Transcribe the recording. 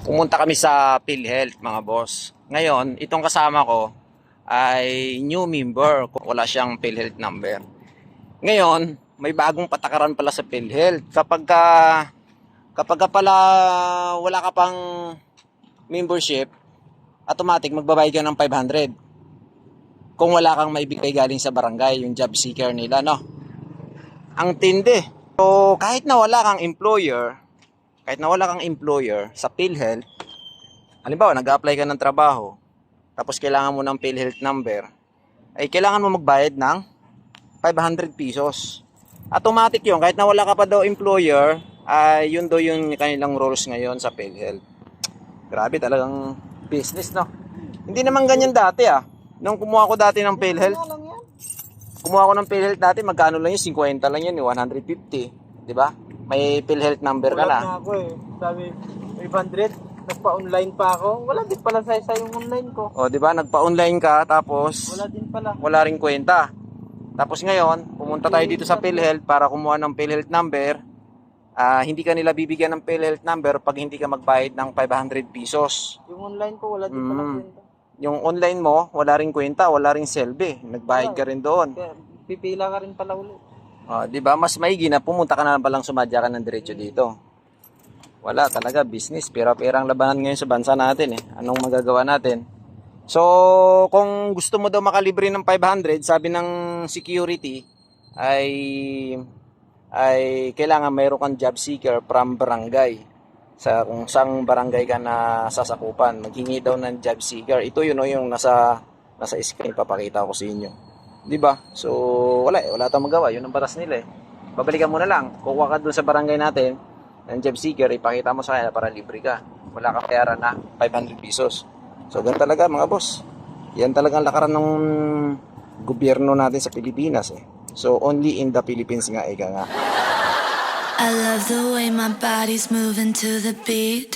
Pumunta kami sa PhilHealth mga boss. Ngayon, itong kasama ko ay new member. Wala siyang PhilHealth number. Ngayon, may bagong patakaran pala sa PhilHealth. Kapag ka pala wala ka pang membership, automatic magbabayad ka ng 500. Kung wala kang maibigay galing sa barangay, yung job seeker nila, no? Ang tindi. So, kahit na wala kang employer sa PhilHealth, halimbawa, nag-apply ka ng trabaho, tapos kailangan mo ng PhilHealth number, ay kailangan mo magbayad ng 500 pesos. Automatic yun, kahit na wala ka pa daw employer, ay yun daw yung kanilang rules ngayon sa PhilHealth. Grabe talagang business, no? Hindi naman ganyan dati, ah. Nung kumuha ko dati ng PhilHealth, magkano lang yun? 50 lang yun, 150. Di ba? May PhilHealth number ka na. Wala na ako eh. Sabi, 500. Nagpa-online pa ako. Wala din pala sa yung online ko. O, di ba? Nagpa-online ka, tapos Wala din pala. wala ring kwenta. Tapos ngayon, pumunta tayo dito sa PhilHealth para kumuha ng PhilHealth number. Hindi ka nila bibigyan ng PhilHealth number pag hindi ka magbayad ng 500 pesos. Yung online ko, wala din pala kwenta. Yung online mo, wala ring kwenta, wala ring selbe. Nagbayad ka rin doon. Kaya pipila ka rin pala ulit. Di ba? Mas maigi na pumunta ka na palang sumadya ka ng diretso dito. Wala talaga, business. Pera-perang labanan ngayon sa bansa natin eh. Anong magagawa natin? So, kung gusto mo daw makalibre ng 500, sabi ng security, ay kailangan mayroon kang job seeker from barangay. Sa kung saang barangay ka na sasakupan, maghingi daw ng job seeker. Ito yun, yung nasa screen, papakita ko sa inyo. 'Di ba? So, wala tayong magawa. Yun ang batas nila eh. Babalikan mo na lang. Kukuha ka doon sa barangay natin ng job seeker, ipakita mo sa kanila para libre ka. Wala kang bayaran na 500 pesos. So, ganun talaga mga boss. Yan talaga ang lakaran ng gobyerno natin sa Pilipinas eh. So, only in the Philippines nga, ika nga. I love the way my body's moving to the beat.